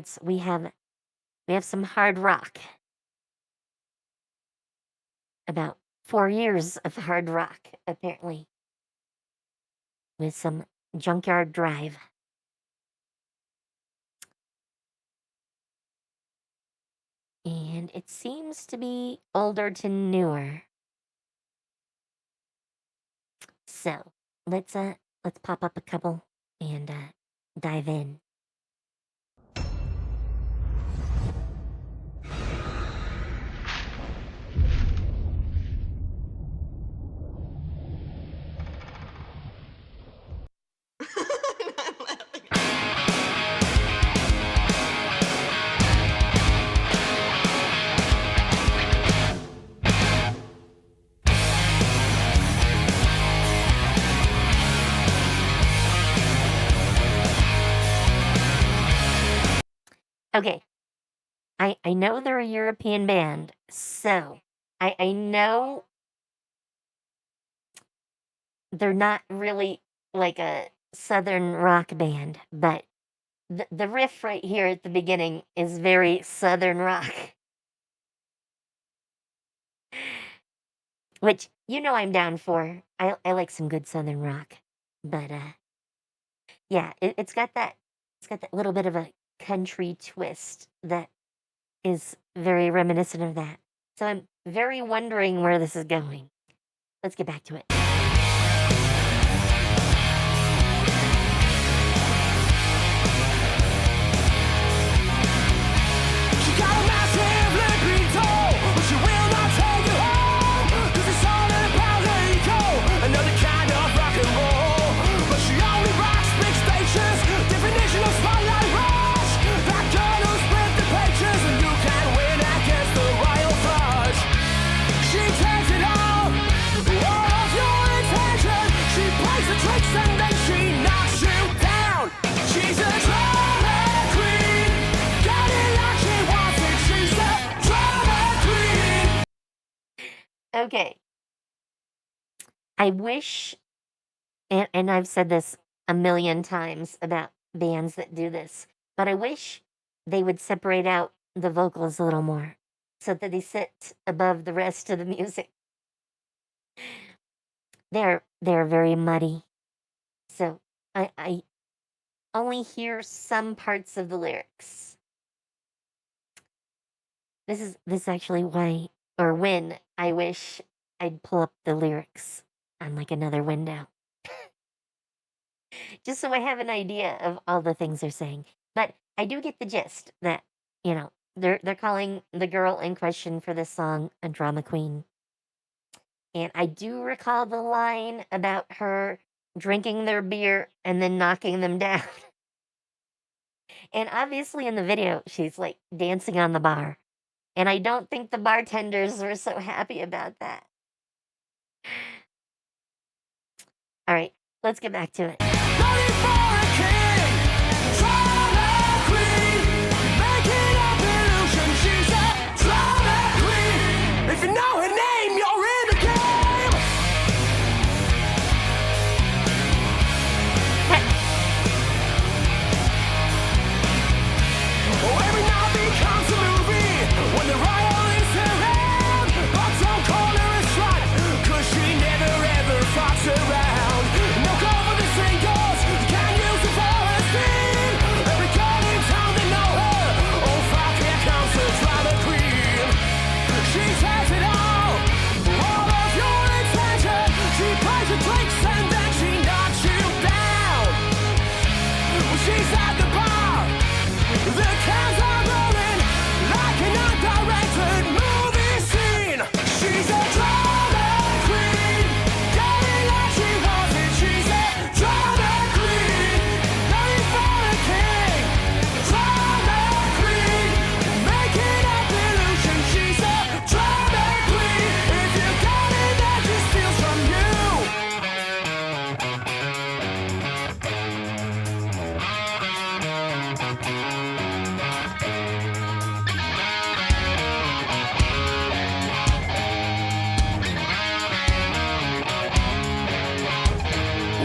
bands. We have some hard rock. About 4 years of hard rock, apparently, with some Junkyard Drive. And it seems to be older to newer. So let's pop up a couple and dive in. Okay, I know they're a European band, so I know they're not really like a southern rock band, but the riff right here at the beginning is very southern rock, which I'm down for. I like some good southern rock, but yeah, it's got that little bit of a country twist that is very reminiscent of that. So I'm very wondering where this is going. Let's get back to it. Okay. I wish, and I've said this a million times about bands that do this, but I wish they would separate out the vocals a little more so that they sit above the rest of the music. They're very muddy. So I only hear some parts of the lyrics. This is actually why or when I wish I'd pull up the lyrics on like another window. Just so I have an idea of all the things they're saying. But I do get the gist that, they're calling the girl in question for this song a drama queen. And I do recall the line about her drinking their beer and then knocking them down. And obviously in the video, she's like dancing on the bar. And I don't think the bartenders were so happy about that. All right, let's get back to it. If you know her name, you're in the game. Every night becomes a movie when the rival is around. But don't call her a slut, 'cause she never ever fucks around. No call for the singles, can't use it for a scene. Every girl in town, they know her. Oh fuck, here comes the drama queen. She says it all of your attention. She buys your drinks and then she knocks you down. When she's at the bar, the cans are rolling like an undirected movie scene. She's a drama queen, getting like she wants it. She's a drama queen, going for a king. Drama queen, making up illusions. She's a drama queen. If you got it, that just steals from you.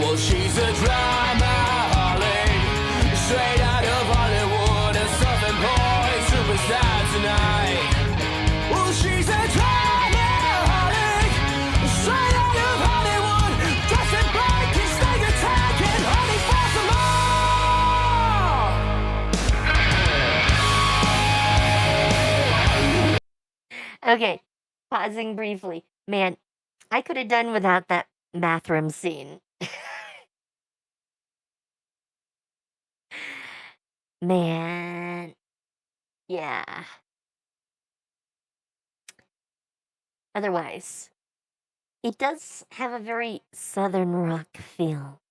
Well, she's a drama Holly, straight out of Hollywood, a southern Okay, pausing briefly. Man, I could have done without that bathroom scene. Man, yeah. Otherwise, it does have a very southern rock feel.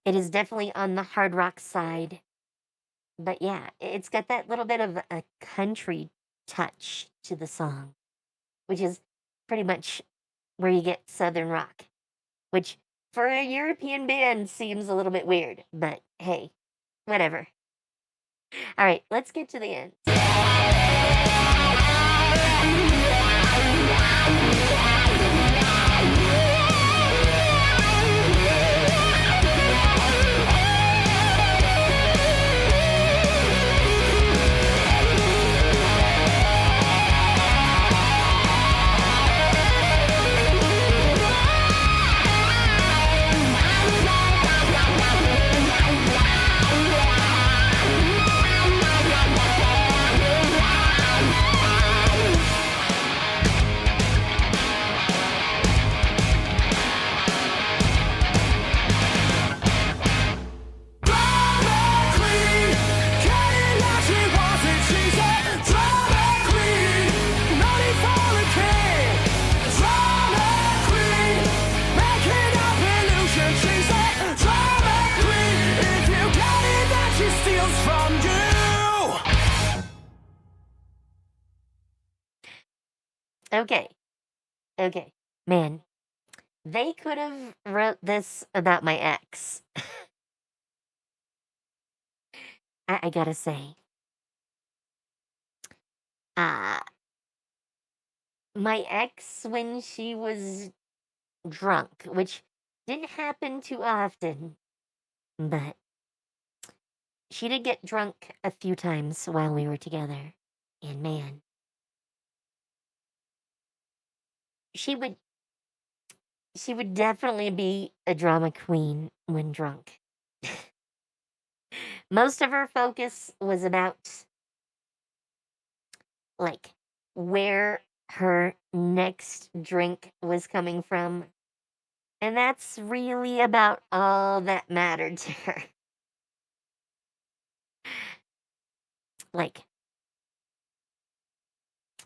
It is definitely on the hard rock side. But yeah, it's got that little bit of a country touch to the song, which is pretty much where you get southern rock, which for a European band seems a little bit weird, but hey, whatever. All right, let's get to the end. Okay, man, they could have wrote this about my ex. I gotta say, uh, my ex when she was drunk, which didn't happen too often, but she did get drunk a few times while we were together, and man, she would she would definitely be a drama queen when drunk. Most of her focus was about like where her next drink was coming from. And that's really about all that mattered to her. Like, I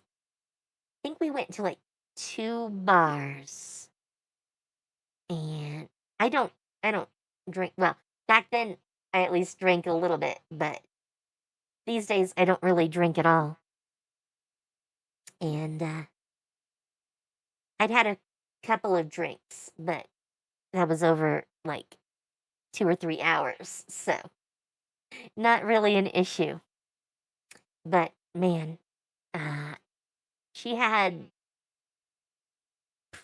think we went to like 2 bars. And I don't drink well. Back then I at least drank a little bit, but these days I don't really drink at all. And I'd had a couple of drinks, but that was over like 2 or 3 hours, so not really an issue. But man, she had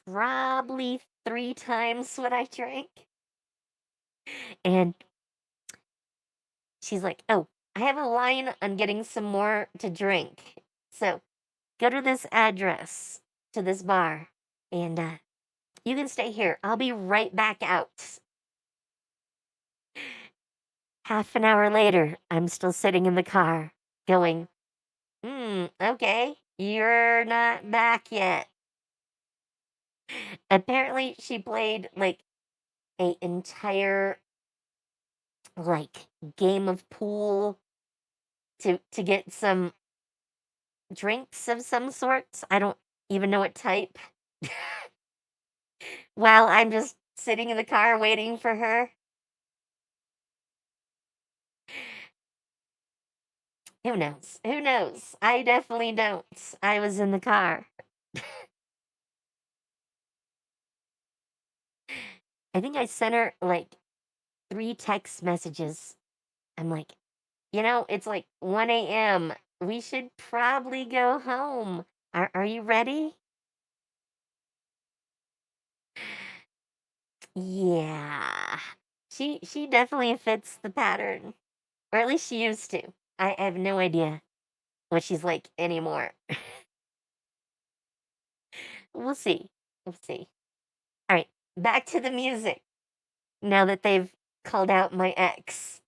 probably 3 times what I drank. And she's like, "Oh, I have a line on getting some more to drink. So go to this address to this bar and you can stay here. I'll be right back out." Half an hour later, I'm still sitting in the car going, okay, you're not back yet. Apparently, she played like a entire like game of pool to get some drinks of some sort. I don't even know what type. While I'm just sitting in the car waiting for her. Who knows? Who knows? I definitely don't. I was in the car. I think I sent her like 3 text messages. I'm like, it's like 1 a.m. We should probably go home. Are you ready? Yeah. She definitely fits the pattern. Or at least she used to. I have no idea what she's like anymore. We'll see. We'll see. All right, back to the music. Now that they've called out my ex.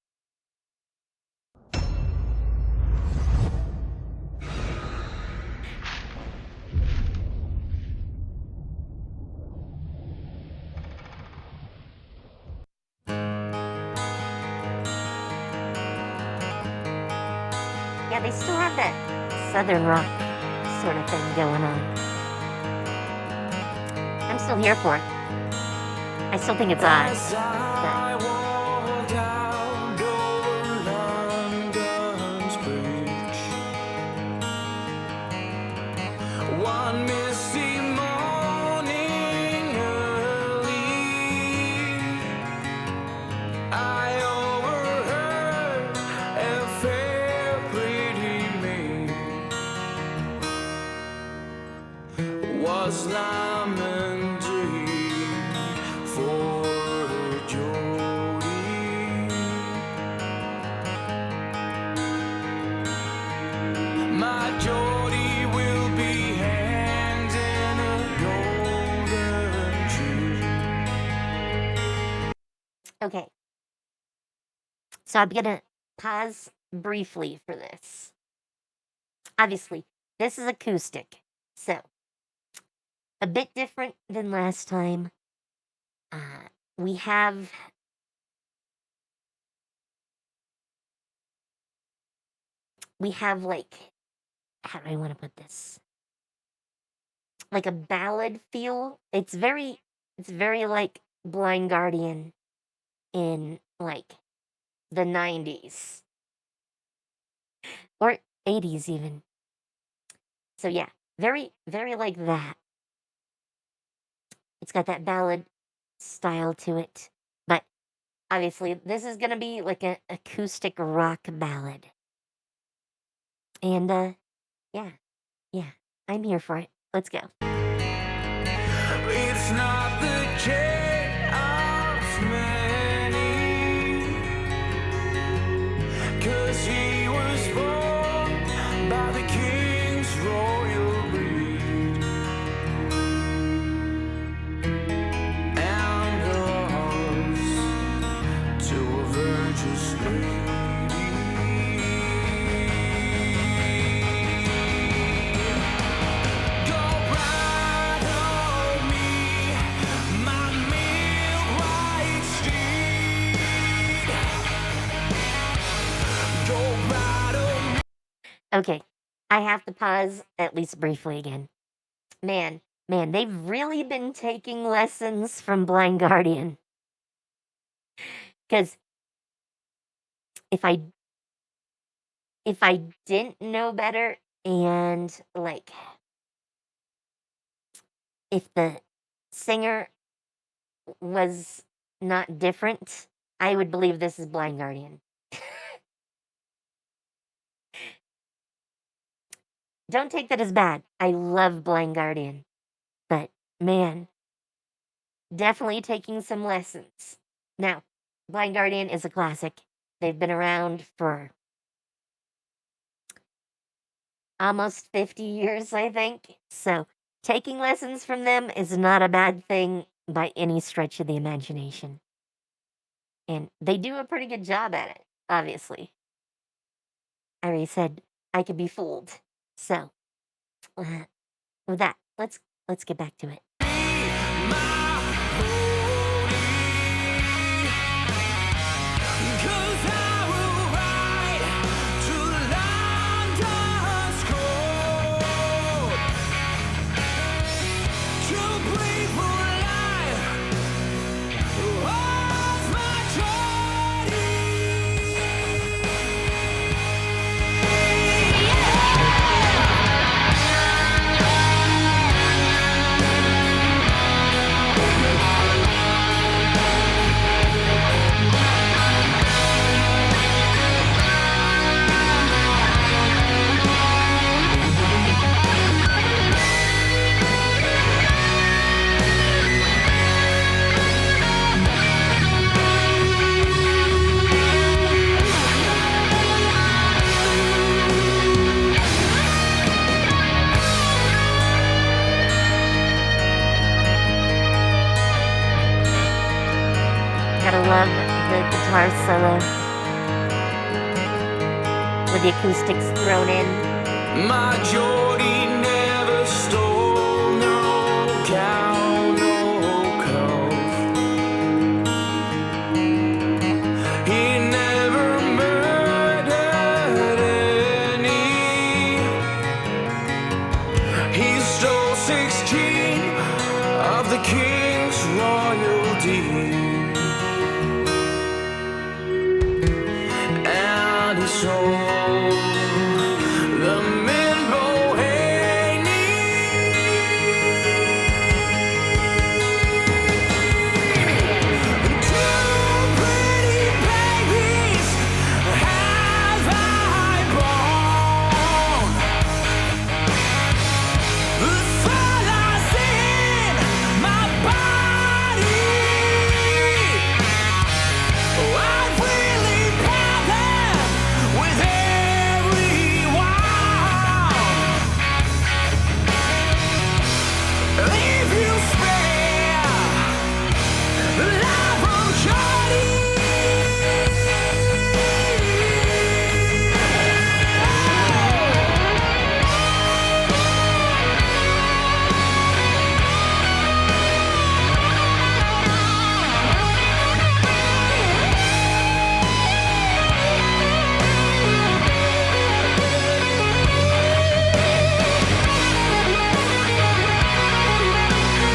Yeah, they still have that southern rock sort of thing going on. I'm still here for it. I still think it's odd. As I walk down over London's bridge, one misty morning early, I overheard a fair pretty maid was lamenting for her Jody. My Jody will be handing a golden tree. Okay. So I'm going to pause briefly for this. Obviously, this is acoustic. So, a bit different than last time. We have like, how do I want to put this? Like a ballad feel. It's very like Blind Guardian in like the 90s or 80s even. So yeah, very like that. It's got that ballad style to it. But obviously this is going to be like an acoustic rock ballad. And yeah, I'm here for it. Let's go. It's not the jet of many, 'cause he was born by the king's royal breed, and belongs to a virtuous lady. Go ride on me, my milk white steed. Go ride on me. Okay, I have to pause at least briefly again. Man, they've really been taking lessons from Blind Guardian. Because if I didn't know better, and like if the singer was not different, I would believe this is Blind Guardian. Don't take that as bad. I love Blind Guardian. But man, definitely taking some lessons. Now, Blind Guardian is a classic. They've been around for almost 50 years, I think. So, taking lessons from them is not a bad thing by any stretch of the imagination. And they do a pretty good job at it, obviously. I already said I could be fooled. So, with that, let's get back to it. Gotta love the guitar solo with the acoustics thrown in. My Jody never stole no cow, no calf. He never murdered the king's royalty. And he sold the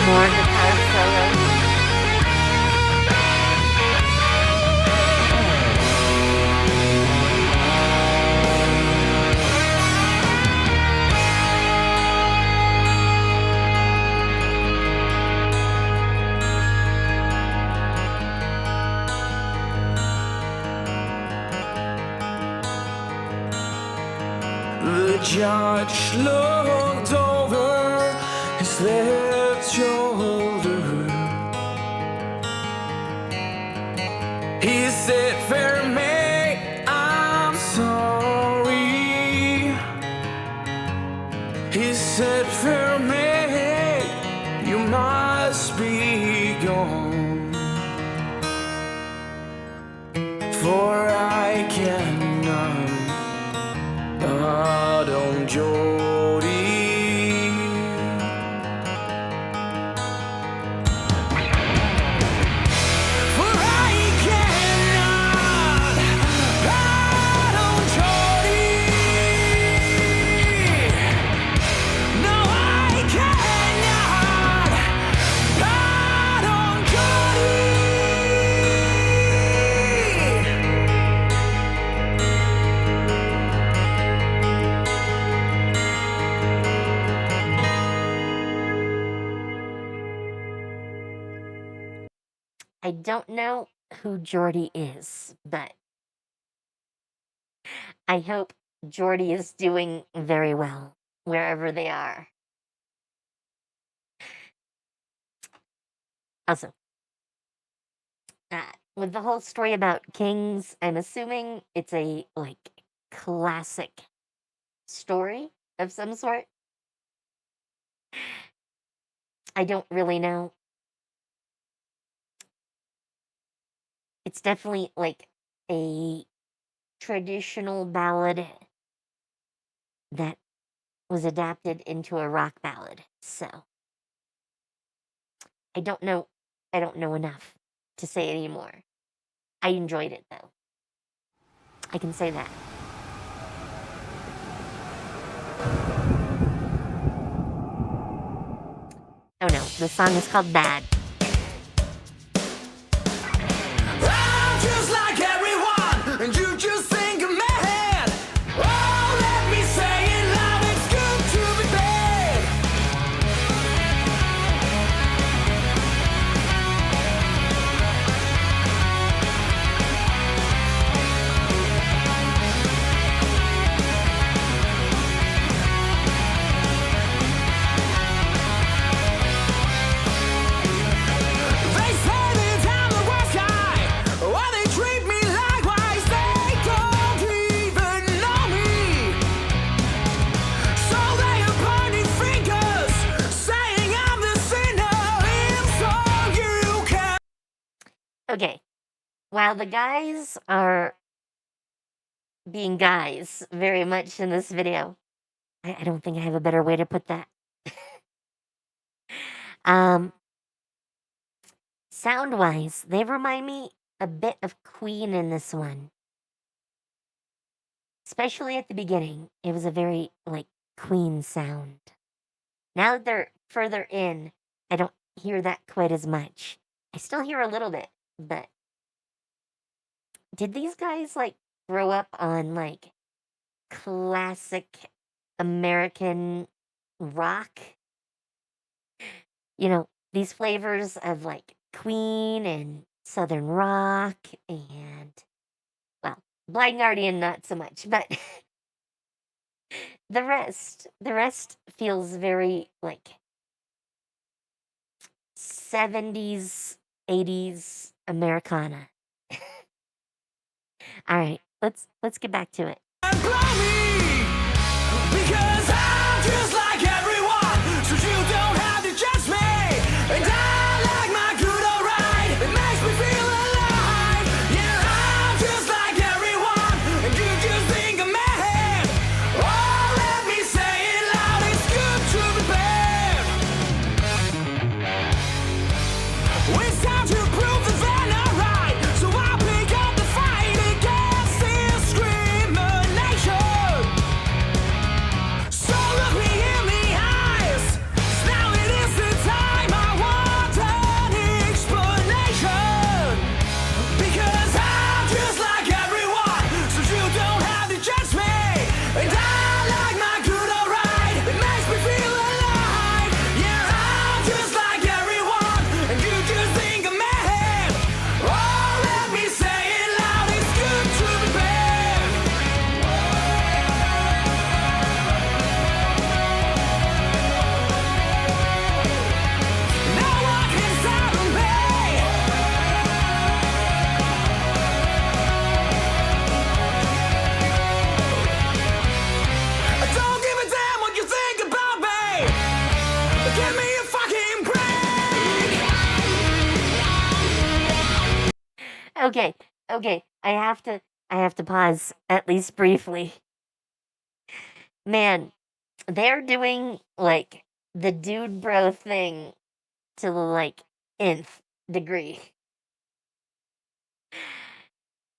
More guitar solos. The judge looked over his left shoulder. He said, "Fair maid, I'm sorry." He said, "Fair maid, you must be gone, for I cannot pardon Jody." For I cannot pardon Jody. No, I cannot pardon Jody. I don't know who Jordy is, but I hope Jordy is doing very well wherever they are. Also, with the whole story about kings, I'm assuming it's a classic story of some sort. I don't really know. It's definitely like a traditional ballad that was adapted into a rock ballad. So I don't know enough to say anymore. I enjoyed it though. I can say that. Oh no, the song is called Bad. I'm just like everyone, and you just think I'm mad. Oh, let me say in love, it's good to be bad. They say that I'm the worst guy. Why they treat me likewise? They don't even know me. So they are pointing fingers, saying I'm the sinner, and so you can. Okay. While the guys are being guys very much in this video, I don't think I have a better way to put that. Sound-wise, they remind me a bit of Queen in this one. Especially at the beginning. It was a very, Queen sound. Now that they're further in, I don't hear that quite as much. I still hear a little bit, but did these guys like grow up on like classic American rock? These flavors of like Queen and Southern rock and, well, Blind Guardian not so much, but the rest feels very like 70s, 80s Americana. All right, let's get back to it. And blow me, because I'm just like everyone, so you don't have to judge me. And I like my good alright, it makes me feel alive. Yeah, I'm just like everyone, and you just think I'm mad. Oh, let me say it loud, it's good to be bad. It's time to prove that they're not right, so I'll pick up the fight against discrimination. So look me in the eyes, 'cause now it is the time I want an explanation. Because I'm just like everyone, so you don't have to judge me. And I like my good alright, it makes me feel alive. Yeah, I'm just like everyone, and you just think I'm mad. Oh, let me say it loud, it's good to be bad. No one can stop me. I don't give a damn what you think about me. Give me a fucking break. Okay. I have to pause at least briefly. Man, they're doing like the dude bro thing to the like nth degree.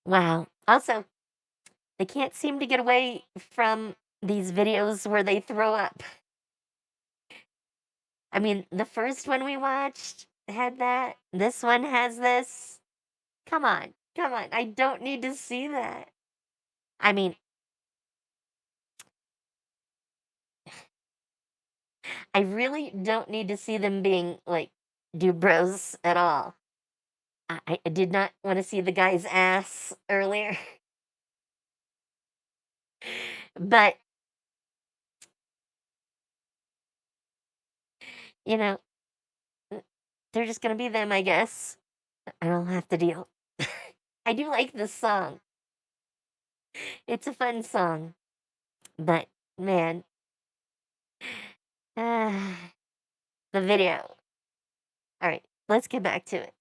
Wow. Also, they can't seem to get away from these videos where they throw up. I mean, the first one we watched had that. This one has this. Come on. I don't need to see that. I mean, I really don't need to see them being like dude bros at all. I did not want to see the guy's ass earlier. But, you know, they're just going to be them, I guess. I don't have to deal. I do like this song. It's a fun song. But, man, the video. All right, let's get back to it.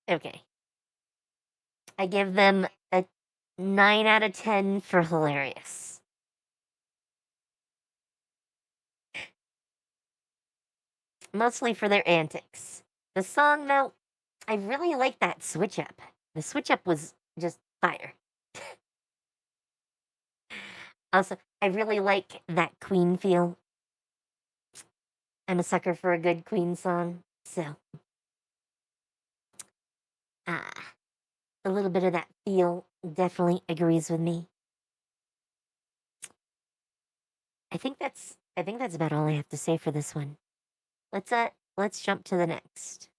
Okay. I give them a 9 out of 10 for hilarious. Mostly for their antics. The song, though, I really like that switch up. The switch up was just fire. Also, I really like that Queen feel. I'm a sucker for a good Queen song, so a little bit of that feel definitely agrees with me. I think that's about all I have to say for this one. Let's jump to the next.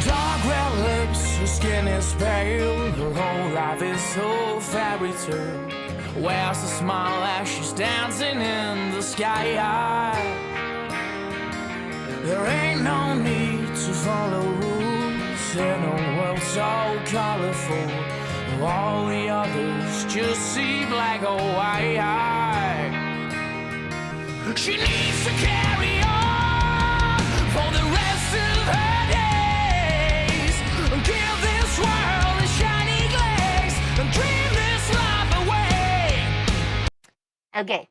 Dark red lips, her skin is pale. Her whole life is so fairy tale. Where's the smile as she's dancing in the sky? There ain't no need to follow rules in a world so colorful. All the others just see black or white. She needs to carry on for the rest of her days. Give this world a shiny glaze and dream this life away. Okay.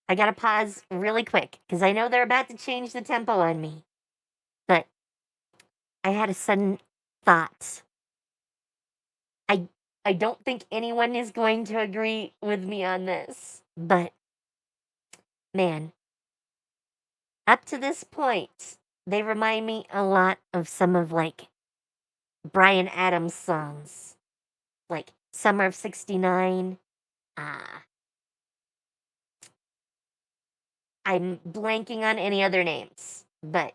I gotta pause really quick because I know they're about to change the tempo on me. But I had a sudden thought. I don't think anyone is going to agree with me on this, but man, up to this point, they remind me a lot of some of like Bryan Adams songs, like Summer of '69. I'm blanking on any other names, but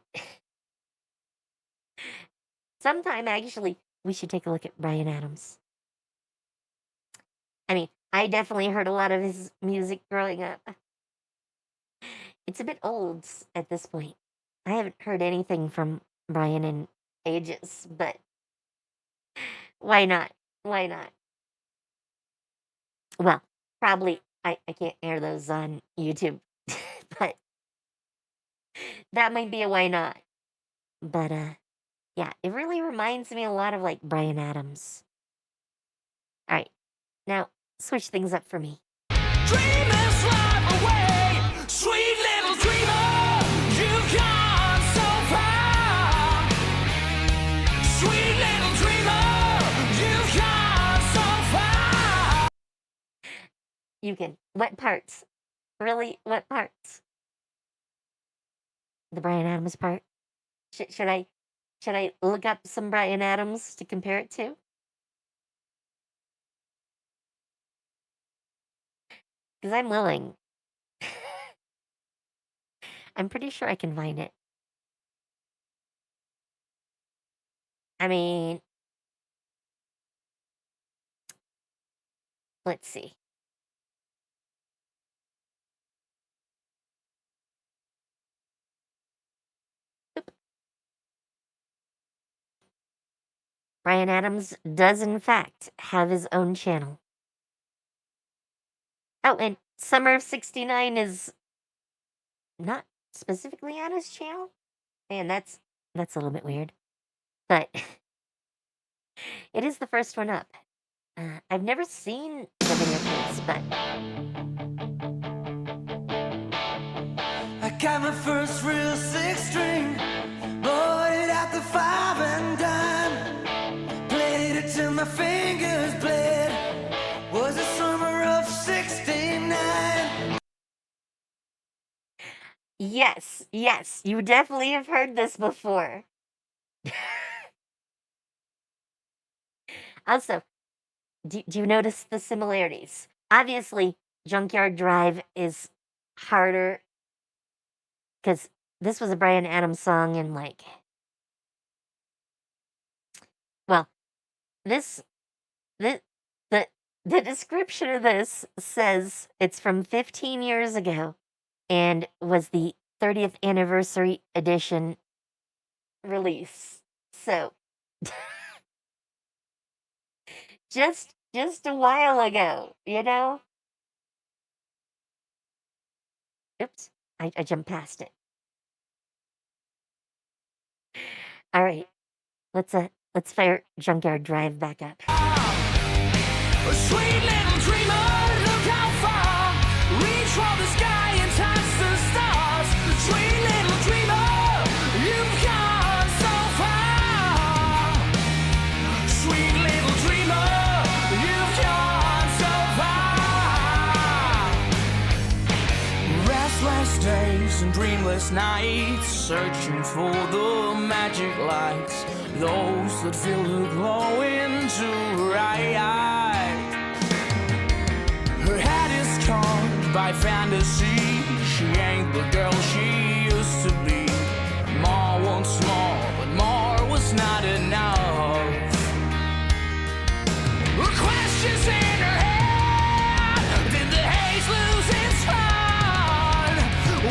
sometime actually we should take a look at Bryan Adams. I mean, I definitely heard a lot of his music growing up. It's a bit old at this point. I haven't heard anything from Bryan in ages, but why not? Why not? Well, probably I can't air those on YouTube, but that might be a why not. But yeah, it really reminds me a lot of like Bryan Adams. All right, now switch things up for me. Dream this life away, sweet little dreamer. You've gone so far. Sweet little dreamer, you've gone so far. You can. What parts? Really? What parts? The Bryan Adams part? Should I look up some Bryan Adams to compare it to? Because I'm willing. I'm pretty sure I can find it. I mean, let's see. Oop. Bryan Adams does, in fact, have his own channel. Oh, and Summer of '69 is not specifically on his channel. Man, that's a little bit weird. But it is the first one up. I've never seen the video for this, but I got my first real six string, bought it at the 5 and dime, played it till my fingers bled. Was the summer of '69. yes, you definitely have heard this before. Also, do you notice the similarities? Obviously, Junkyard Drive is harder because this was a Bryan Adams song, and like, well, this the the description of this says it's from 15 years ago and was the 30th anniversary edition release. So just a while ago, you know? Oops, I jumped past it. All right, let's fire Junkyard Drive back up. A sweet little dreamer, look how far. Reach for the sky and touch the stars. Sweet little dreamer, you've gone so far. Sweet little dreamer, you've gone so far. Restless days and dreamless nights, searching for the magic lights, those that fill her glow into her eyes. Her head is charmed by fantasy. She ain't the girl she used to be. More wants more, but more was not enough. Questions in her head. Did the haze lose its fun?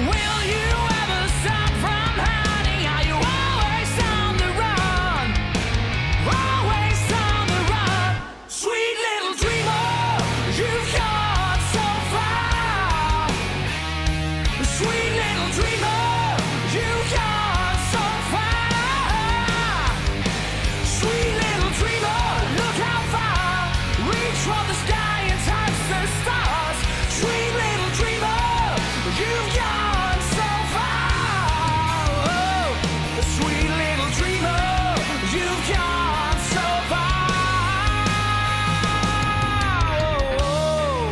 Will you ever stop from hiding? Are you always on the run? Always on the run. Sweet little dreamer, you've gone so far. Sweet little dreamer, you've gone so far. Sweet little dreamer, look how far. Reach for the sky and touch the stars. Sweet little dreamer, you've gone so far. Oh, sweet little dreamer, you've gone so far. Oh.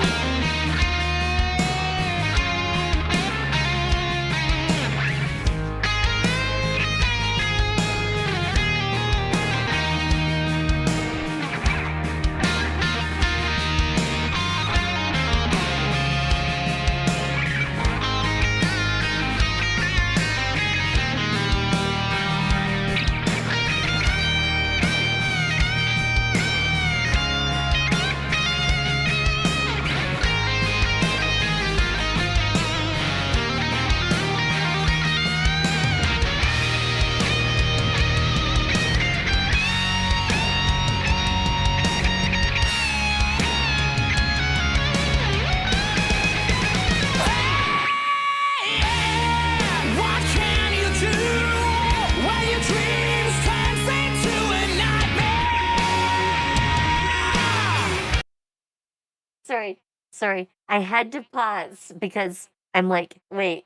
What can you do when your dreams turn into a nightmare? Sorry. I had to pause because I'm like, wait,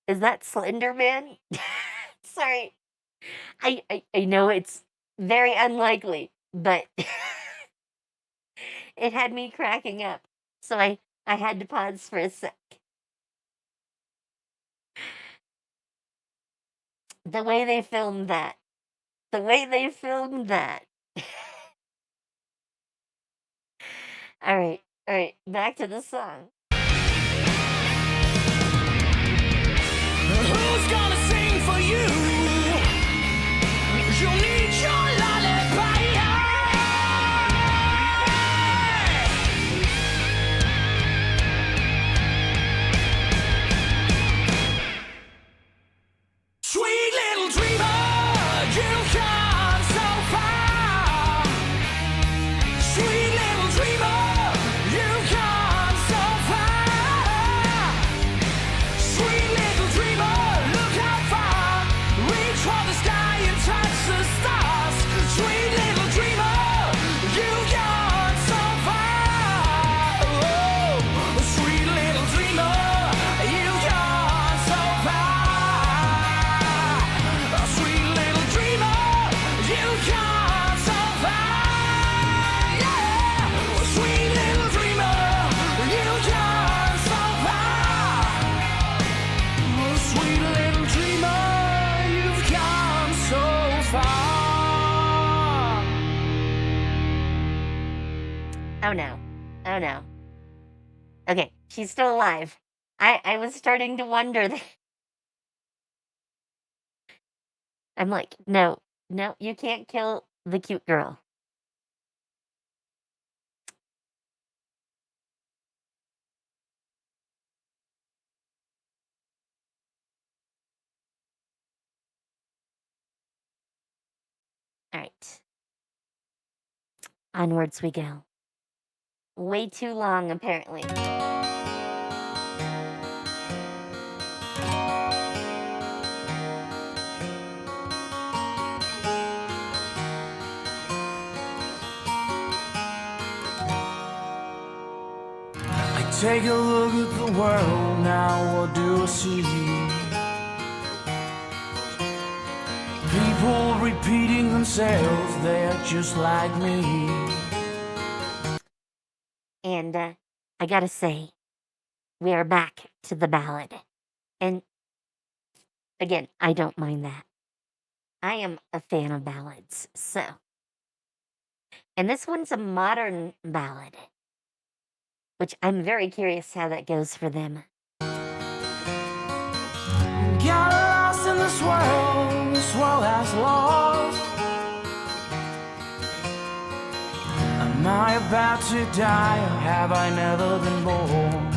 is that Slender Man? Sorry. I know it's very unlikely, but it had me cracking up. So I had to pause for a sec. The way they filmed that. All right, back to the song. Who's gonna sing for you? You'll need your lullaby. Sweet little dreamer, you've gone so far. Sweet little dreamer, you've gone so far. Sweet little dreamer, look how far. Reach for the sky and touch the stars. Sweet little dreamer, you've gone so far. Oh, sweet little dreamer, you've gone so far. Sweet little dreamer, you've gone so far. Yeah, sweet little dreamer, you've gone so far. Sweet little dreamer, you've gone so far. Oh no. Okay, she's still alive. I was starting to wonder. I'm like, no, you can't kill the cute girl. All right. onwards we go. Way too long, apparently. Take a look at the world now, what do I see? People repeating themselves, they're just like me. And I gotta say, we are back to the ballad. And again, I don't mind that. I am a fan of ballads, so. And this one's a modern ballad, which I'm very curious how that goes for them. Got lost in this world has lost. Am I about to die, or have I never been born?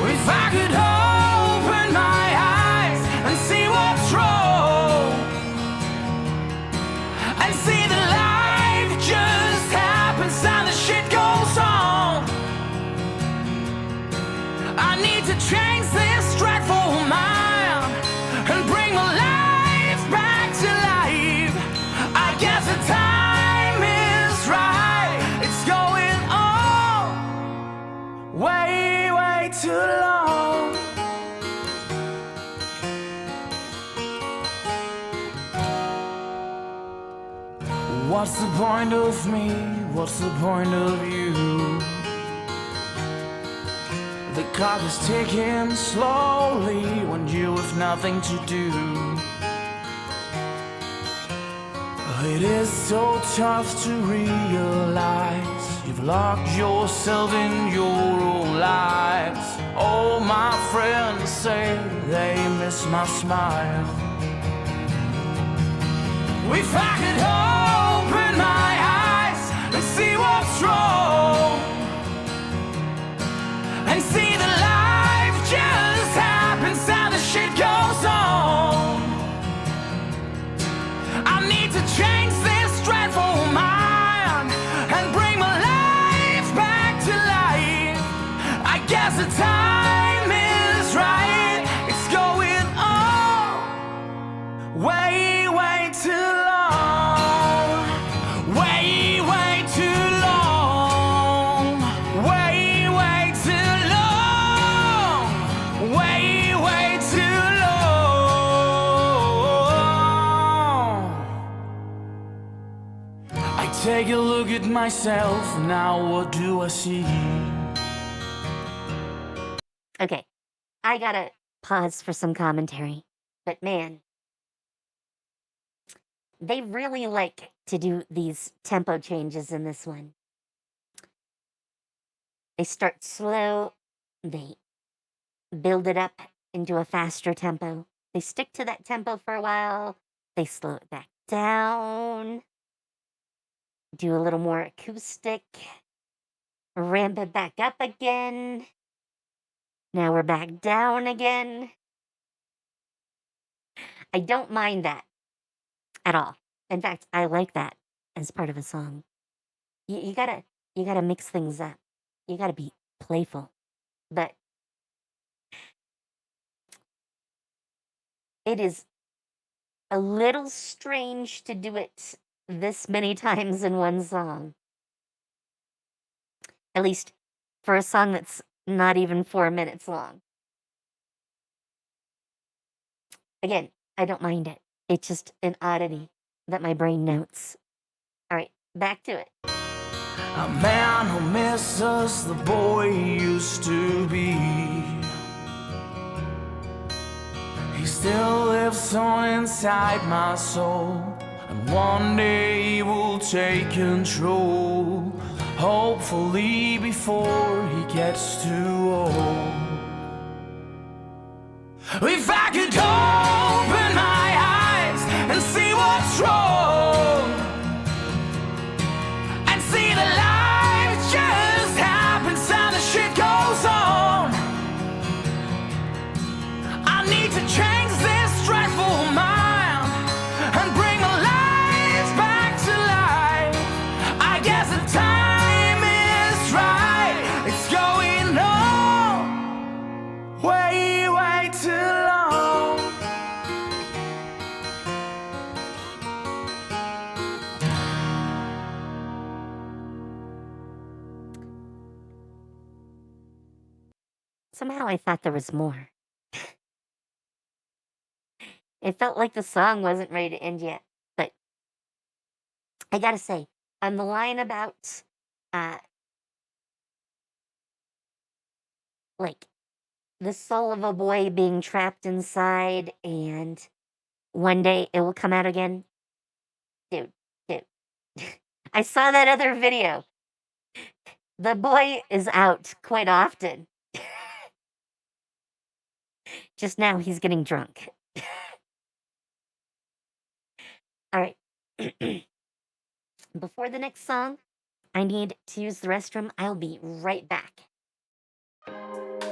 If I could open my eyes and see what's wrong, and see that life just happens and the shit goes on, I need to change this dreadful mind and bring my life back to life. I guess the time is right. It's going on way, way too long. What's the point of me? What's the point of you? The clock is ticking slowly when you have nothing to do. It is so tough to realize you've locked yourself in your own lies. All my friends say they miss my smile. If I could open my eyes and see what's wrong, and see that life just happens and the shit goes on, I need to change this dreadful mind and bring my life back to life. I guess the time is right. It's going on way, way too long. Way, way too long. Way, way too long. Way, way too long. I take a look at myself, now what do I see? Okay, I gotta pause for some commentary. But man, they really like to do these tempo changes in this one. They start slow, they build it up into a faster tempo. They stick to that tempo for a while, they slow it back down, do a little more acoustic, ramp it back up again. Now we're back down again. I don't mind that at all. In fact, I like that as part of a song. You gotta mix things up. You gotta be playful. But it is a little strange to do it this many times in one song. At least for a song that's not even 4 minutes long. Again, I don't mind it. It's just an oddity that my brain notes. All right, back to it. A man who misses the boy he used to be. He still lives on inside my soul, and one day he will take control. Hopefully before he gets too old. If I could open my eyes and see what's wrong, and see that life just happens and the shit goes on, I need to change this dreadful mind and bring my life back to life. somehow I thought there was more. It felt like the song wasn't ready to end yet. But I gotta say, on the line about, uh, like, the soul of a boy being trapped inside and one day it will come out again. Dude, dude. I saw that other video. The boy is out quite often. Just now he's getting drunk. All right. Before the next song, I need to use the restroom. I'll be right back.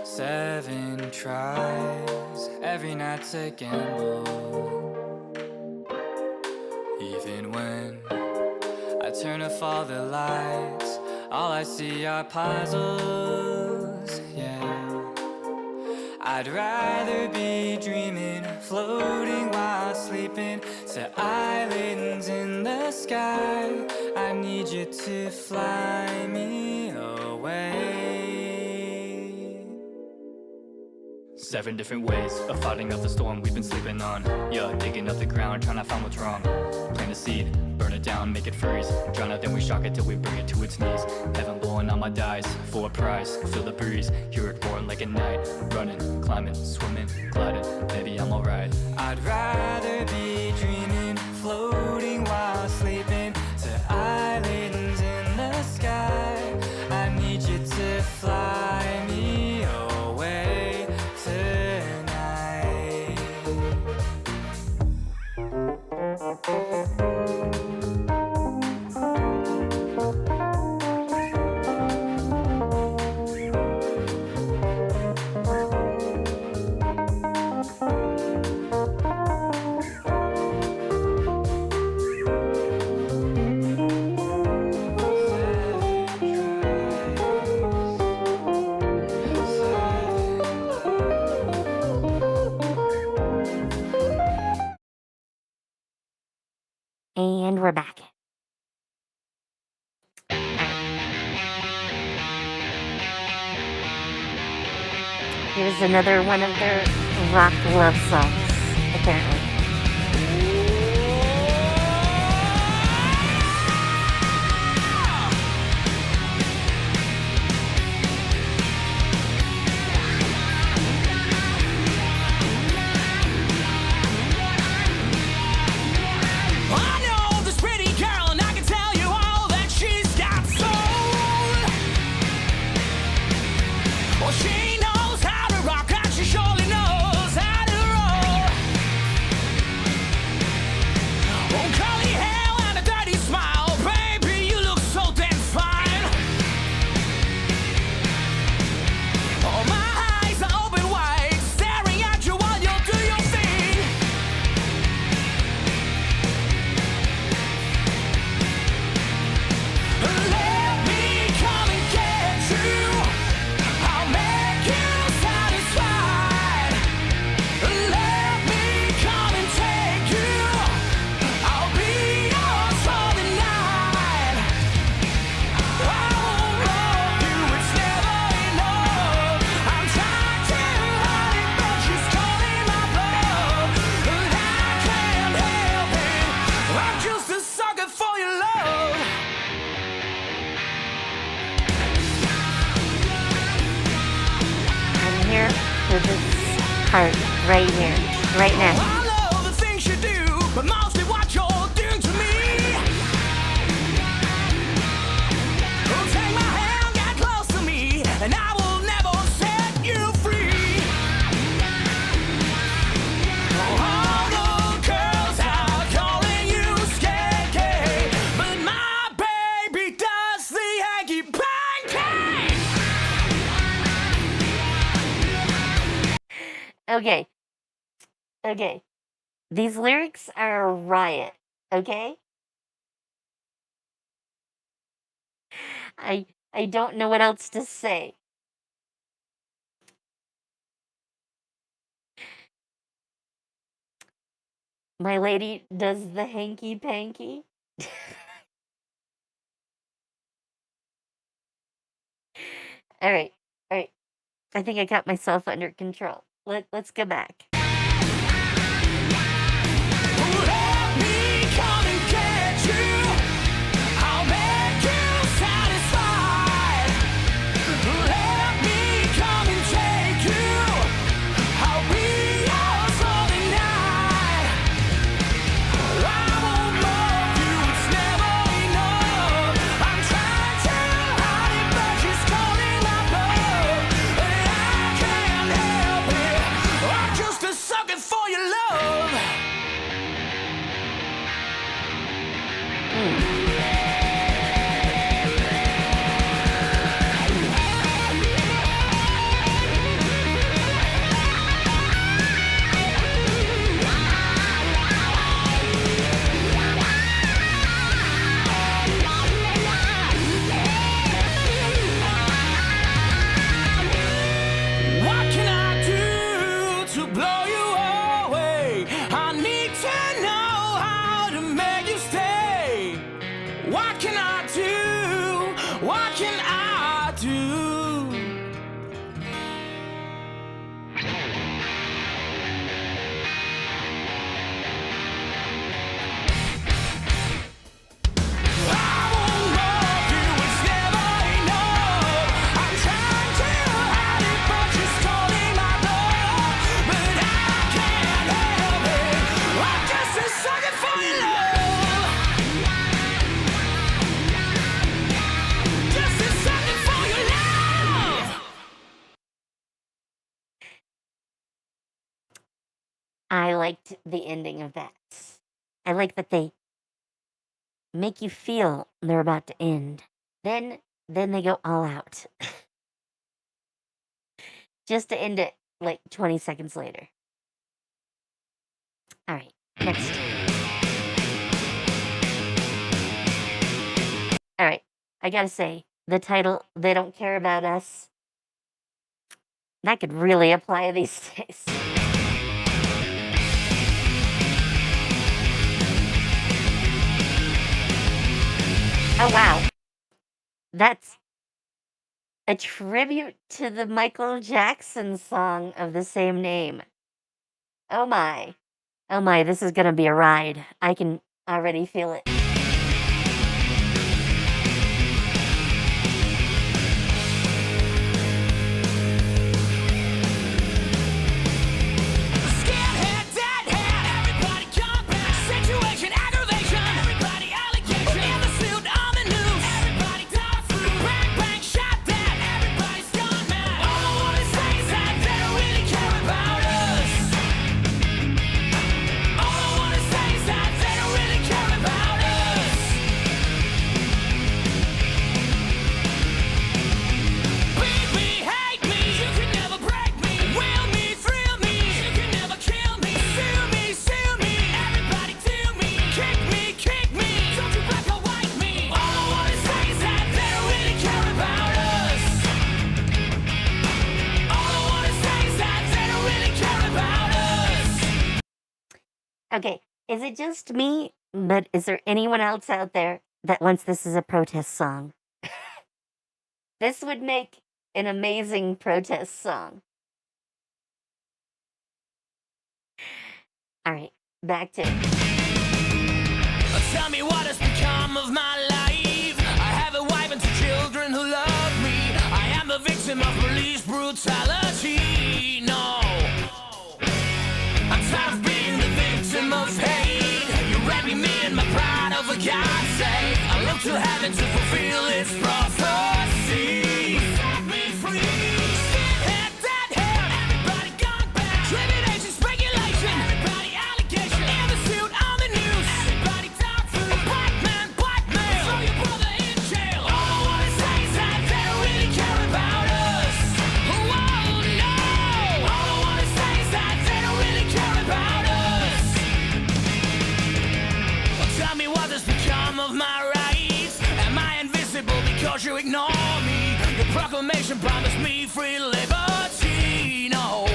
7 tries every night to gamble. Even when I turn off all the lights, all I see are puzzles, yeah. I'd rather be dreaming, floating while sleeping, to islands in the sky. I need you to fly me away. 7 different ways of fighting off the storm we've been sleeping on. Yeah, digging up the ground, trying to find what's wrong. Plant a seed, burn it down, make it freeze. Drown it, then we shock it till we bring it to its knees. Heaven blowing on my dice, for a prize. Feel the breeze, hear it roaring like a night. Running, climbing, swimming, gliding, maybe I'm alright. I'd rather be dreaming, floating while sleeping, to islands in the sky. I need you to fly me away tonight. And we're back. Here's another one of their rock love songs, apparently. I know this pretty girl, and I can tell you all that she's got soul. Well, she knows how to rock, and she surely knows how to roll. Oh, curly hair and a dirty smile, baby, you look so damn fine. Oh, my eyes are open wide, staring at you while you do your thing. Let me come and get you. I'll make you satisfied. Let me come and take you. I'll be yours for the night. I won't love you, it's never enough. I'm trying to hide it, but she's calling my bluff. And I can't help it. I'm just a sucker for your love. I'm here for this part right here, right now. I love the things you do, but mostly what you're doing to me. Oh, take my hand, get close to me, and I will never set you free. Oh, all the girls are calling you skanky, but my baby does the hanky panky. Okay. Okay. These lyrics are a riot, okay? I don't know what else to say. My lady does the hanky panky. All right. All right. I think I got myself under control. Let's go back. Let me come and get you. I'll make you satisfied. Let me come and take you. I'll be yours for the night. I won't love you, it's never enough. I'm trying to hide it, but she's calling my bluff. And I can't help it. I'm just a sucker for your love. What can I do to blow you away? I need to know how to make you stay. What can I do? What can I do? I won't love you, it's never enough. I'm trying to hide it, but she's calling my bluff. But I can't help it. I'm just a sucker for your love. Just a sucker for your love. I liked the ending of that. I like that they make you feel they're about to end. Then they go all out. Just to end it like 20 seconds later. All right, next. All right, I gotta say, the title, They Don't Care About Us, that could really apply these days. Oh, wow. That's a tribute to the Michael Jackson song of the same name. Oh my. Oh my, this is gonna be a ride. I can already feel it. Skinhead, deadhead, everybody come back. Situation, aggravation, everybody allegation. In the suit, on the news, everybody dog food. Bang, bang, shot dead, everybody's gone mad. All I wanna say is that they don't really care about us. All I wanna say is that they don't really care about us. Beat me, hate me, you can never break me. Will me, thrill me, you can never kill me. Sue me, everybody do me. Kick me, don't you black or white me. All I wanna say is that they don't really care about us. All I wanna say is that they don't really care about us. Okay, is it just me? But is there anyone else out there that wants this as a protest song? This would make an amazing protest song. All right, back to it. Tell me what has become of my life. I have a wife and 2 children who love me. I am the victim of police brutality. No, I'm tired of being the victim of hate. You're wrapping me in my pride, oh, for God's sake. I look to heaven to fulfill its prophecy. Set me free. Skinhead, deadhead, everybody gone back. Elimination, speculation, everybody allegation. In the suit, on the news, everybody dog food. Black man, throw your brother in jail. All I wanna say is that they don't really care about us. Whoa, no. All I wanna say is that they don't really care about us. Tell me what has become of my rights. Am I invisible because you ignore me? Your proclamation promised me free liberty. No,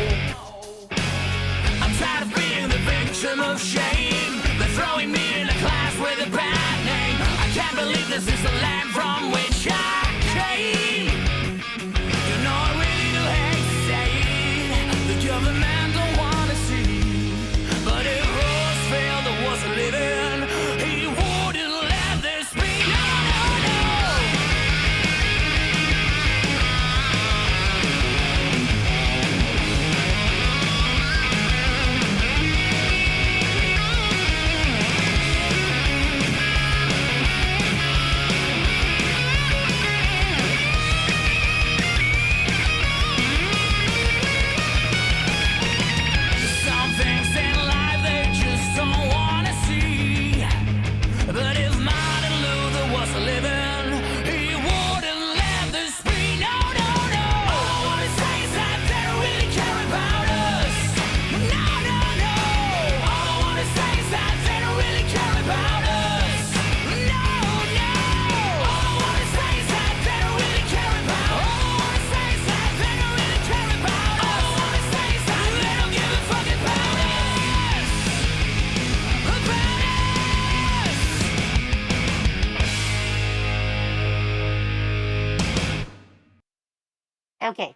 I'm tired of being the victim of shame. They're throwing me in a class with a bad name. I can't believe this is the land from which I came. You know I really do hate Okay,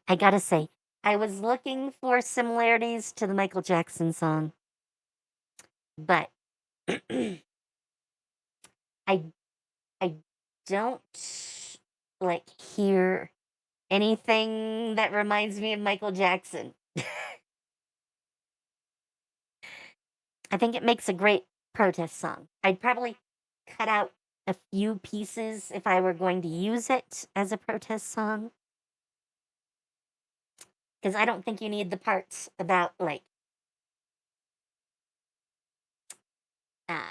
I gotta say, I was looking for similarities to the Michael Jackson song, but I I don't like hear anything that reminds me of Michael Jackson. I think it makes a great protest song. I'd probably cut out a few pieces if I were going to use it as a protest song. Because I don't think you need the parts about, like, uh,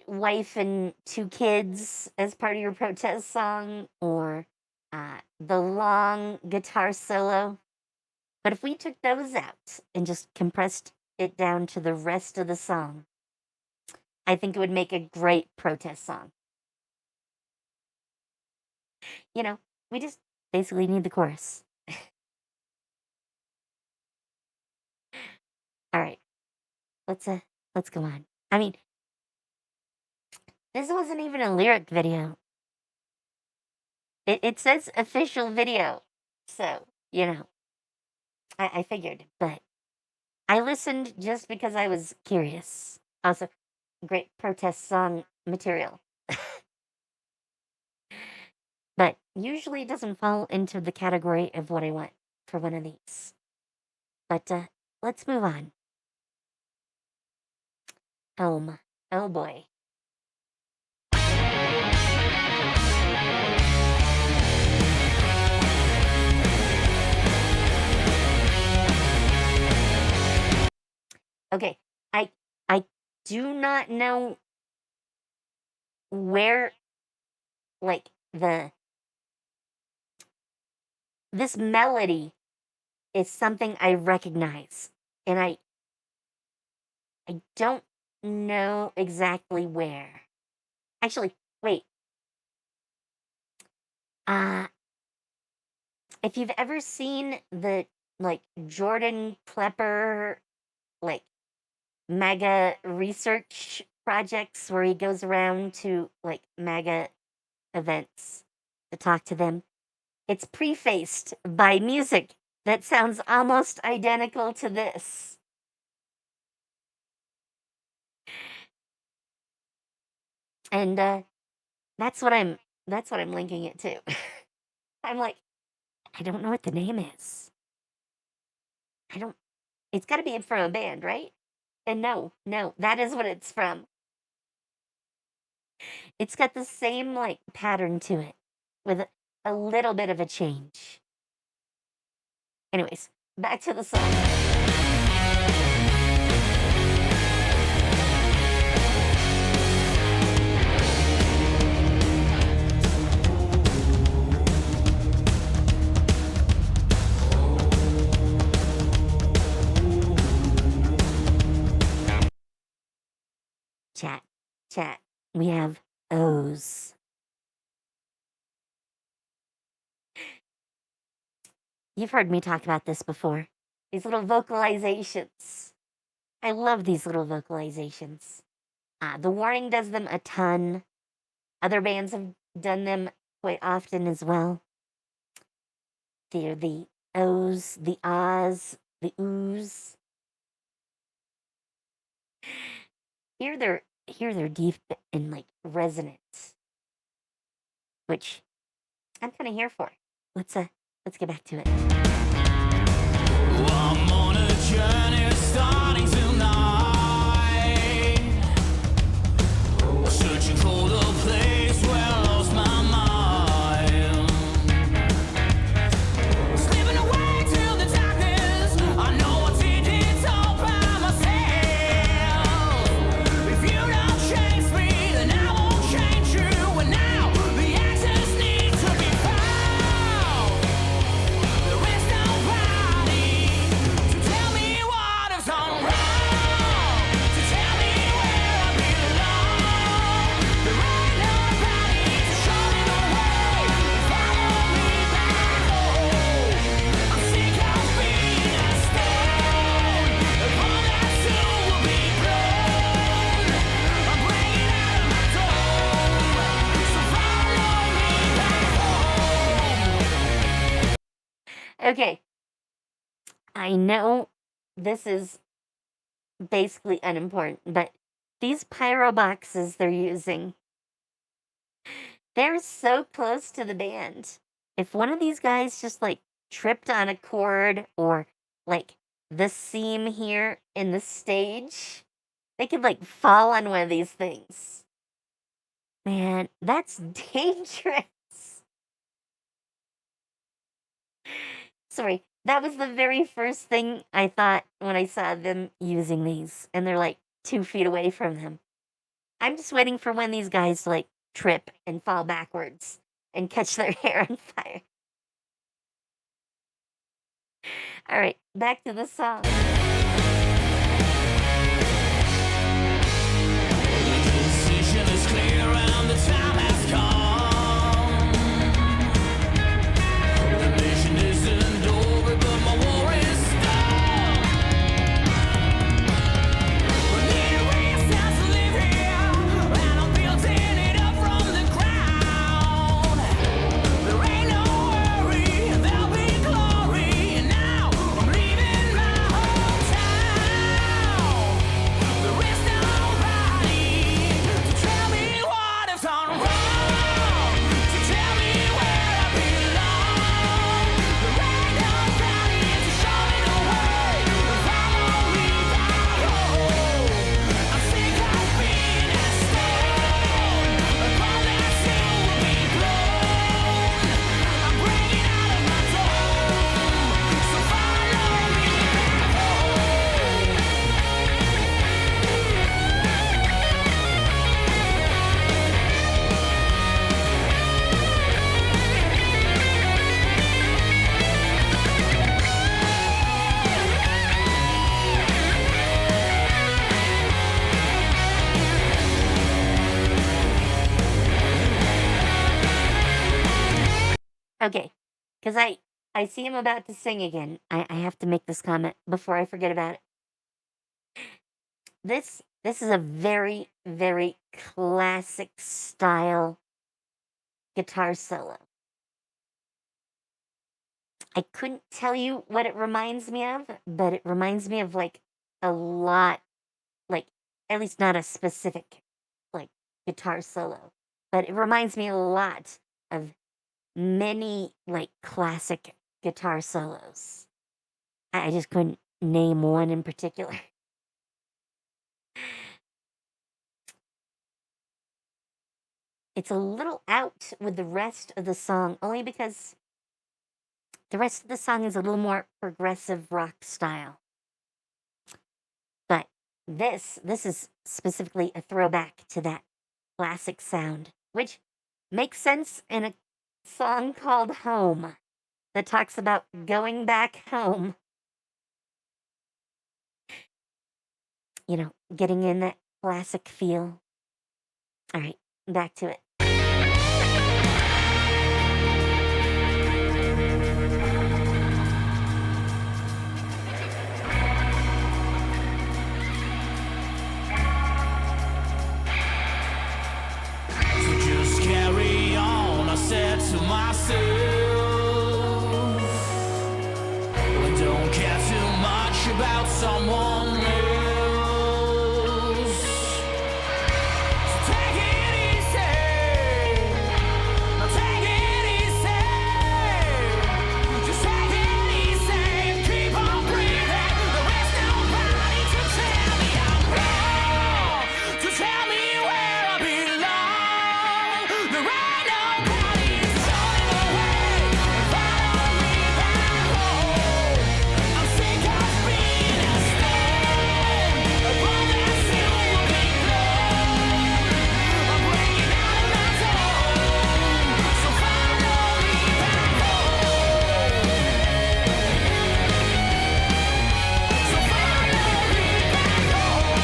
wife and 2 kids as part of your protest song, or the long guitar solo. But if we took those out and just compressed it down to the rest of the song, I think it would make a great protest song. You know, we just basically need the chorus. All right, let's go on. I mean, this wasn't even a lyric video. It says official video, so I figured, but I listened just because I was curious. Also, great protest song material. But usually it doesn't fall into the category of what I want for one of these. But let's move on. Oh boy. Okay, I do not know where, like, this melody is something I recognize, and I don't know exactly where. Actually, wait. If you've ever seen the, like, Jordan Klepper, like, mega research projects where he goes around to, like, mega events to talk to them, it's prefaced by music that sounds almost identical to this. And that's what I'm linking it to. I'm like, I don't know what the name is. It's got to be from a band, right? And no, that is what it's from. It's got the same, like, pattern to it with a little bit of a change. Anyways, back to the song. Chat. We have O's. You've heard me talk about this before. These little vocalizations. I love these little vocalizations. The Warning does them a ton. Other bands have done them quite often as well. They're the O's, the ahs, the oohs. Here they're deep and, like, resonant, which I'm kind of here for. Let's get back to it. I'm on a journey starting tonight, searching for the place where I lost my mind, slipping away till the darkness. I know I did it all by myself. If you don't change me, then I won't change you. And now the answers need to be found. There is nobody Okay, I know this is basically unimportant, but these pyro boxes they're using, they're so close to the band. If one of these guys just like tripped on a cord or like the seam here in the stage, they could like fall on one of these things. Man, that's dangerous. Sorry, that was the very first thing I thought when I saw them using these, and they're like 2 feet away from them. I'm just waiting for one of these guys to like trip and fall backwards and catch their hair on fire. All right, back to the song. Decision is clear and the time has come. The mission isn't over, but my war is done. We need a reason to live here, and I'm building it up from the ground. There ain't no worry, there'll be glory. And now I'm leaving my hometown. There is nobody to tell me what I've done wrong, to tell me where I belong. There ain't nobody to show me the way, follow me back home. I'm sick of being a stone, upon that soon will be blown. I'm breaking out of my dome, so follow me back home. Okay, because I see him about to sing again. I have to make this comment before I forget about it. This is a very, very classic style guitar solo. I couldn't tell you what it reminds me of, but it reminds me of like a lot, like at least not a specific like guitar solo, but it reminds me a lot of many like classic guitar solos. I just couldn't name one in particular. It's a little out with the rest of the song, only because the rest of the song is a little more progressive rock style. But this is specifically a throwback to that classic sound, which makes sense in a song called Home that talks about going back home. You know, getting in that classic feel. All right, back to it. So just carry on, I said to myself. I don't care too much about someone else. So take it easy, now take it easy. Just take it easy and keep on breathing. There is nobody to tell me I'm wrong, to tell me where I belong. There ain't nobody to show me the way, follow me back home. I'm sick of being a stone, upon that soon will be blown. I'm breaking out of my dome, so follow me back home. So follow me back home.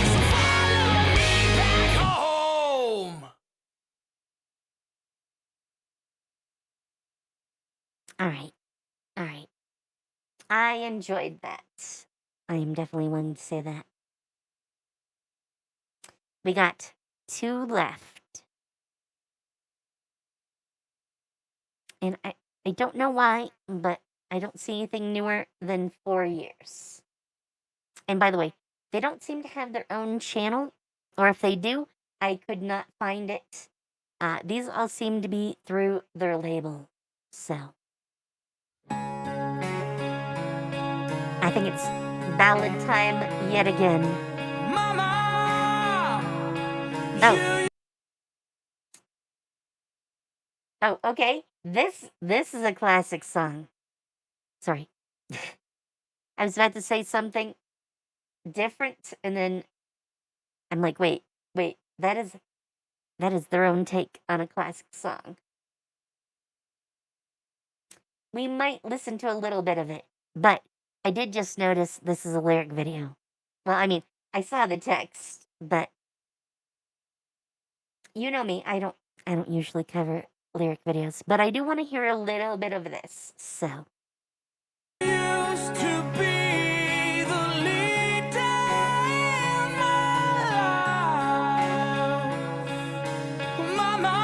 So follow me back home. All right, all right. I enjoyed that. I am definitely willing to say that. We got 2 left. And I don't know why, but I don't see anything newer than 4 years. And by the way, they don't seem to have their own channel, or if they do, I could not find it. These all seem to be through their label. So, I think it's ballad time yet again. Mama, Oh. Oh, okay. This is a classic song. Sorry. I was about to say something different, and then I'm like, wait, that is their own take on a classic song. We might listen to a little bit of it, but I did just notice this is a lyric video. Well, I mean, I saw the text, but you know me, I don't usually cover lyric videos, but I do want to hear a little bit of this. So, used to be the leader in my life. Mama,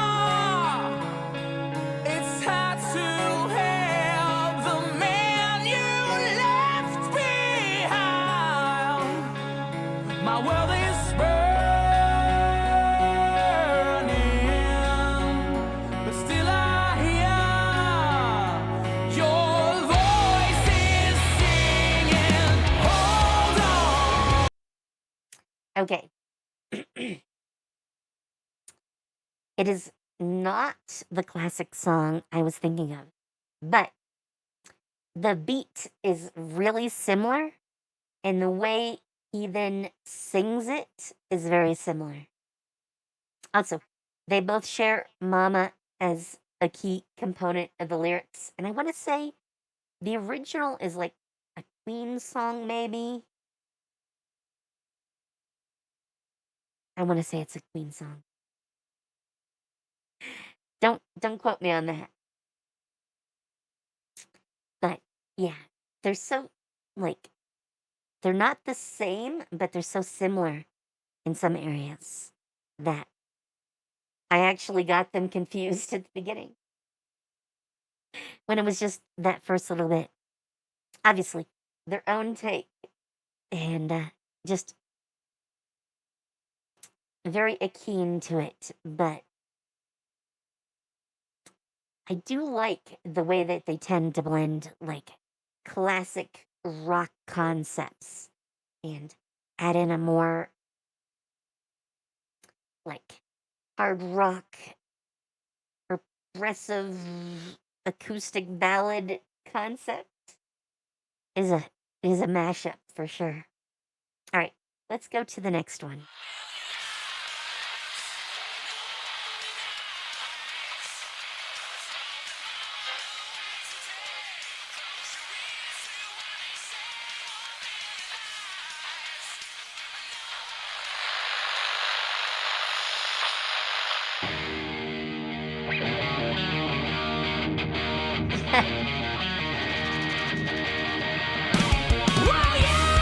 it's hard to have the man you left behind. My world is burning, but still I hear your voice is singing. Hold on. okay. It is not the classic song I was thinking of, but the beat is really similar, and the way he then sings it is very similar. Also, they both share mama as a key component of the lyrics, and I want to say the original is like a Queen song, maybe. I want to say it's a Queen song. Don't quote me on that. But yeah, they're so like they're not the same, but they're so similar in some areas that I actually got them confused at the beginning when it was just that first little bit. Obviously, their own take, and just very keen to it, but I do like the way that they tend to blend like classic rock concepts and add in a more like hard rock, progressive acoustic ballad concept is a mashup for sure. All right, let's go to the next one. Whoa, yeah!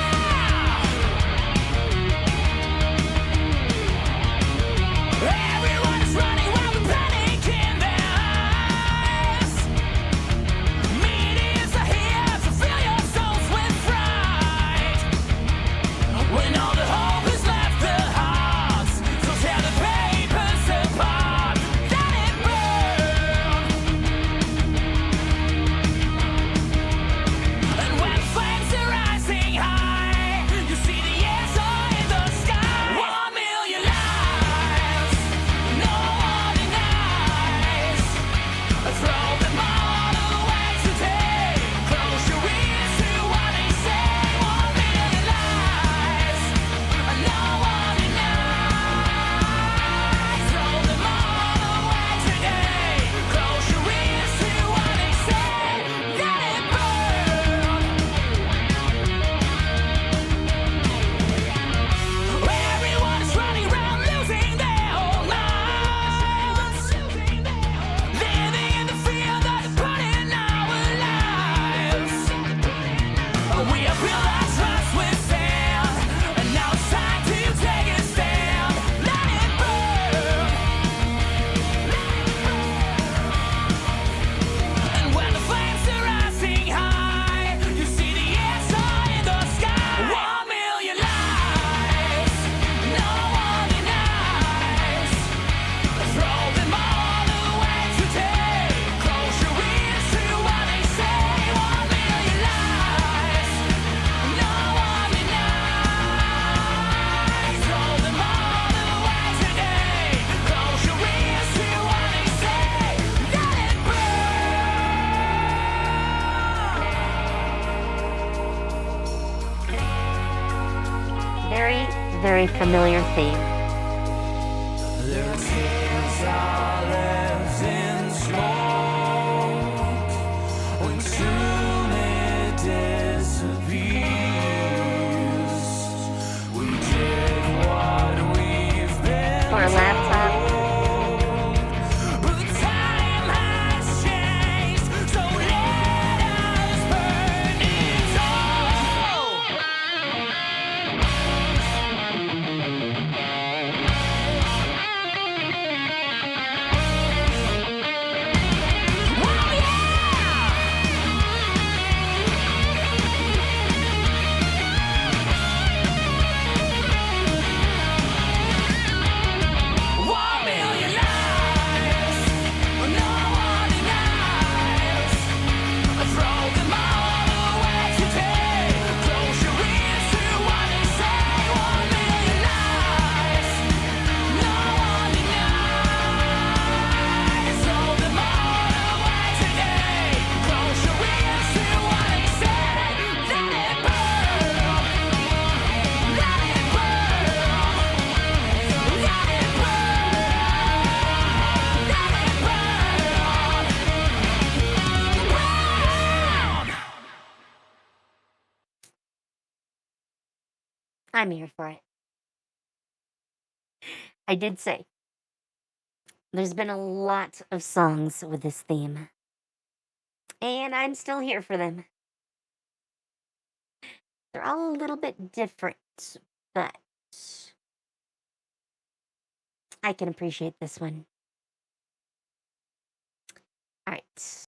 very familiar theme. Their tears are left in smoke when soon it disappears. We did what we've been Or a laptop. but time has changed, so let us burn it all. Oh yeah! 1,000,000 lives, no one denies. Throw them all away today. Close your ears to what they say. 1,000,000 lives, no one denies. Throw them all away today. Close your ears to what they say. Let it burn. Let it burn. Let it burn. Let it burn. I'm here for it. I did say there's been a lot of songs with this theme, and I'm still here for them. They're all a little bit different, but I can appreciate this one. All right.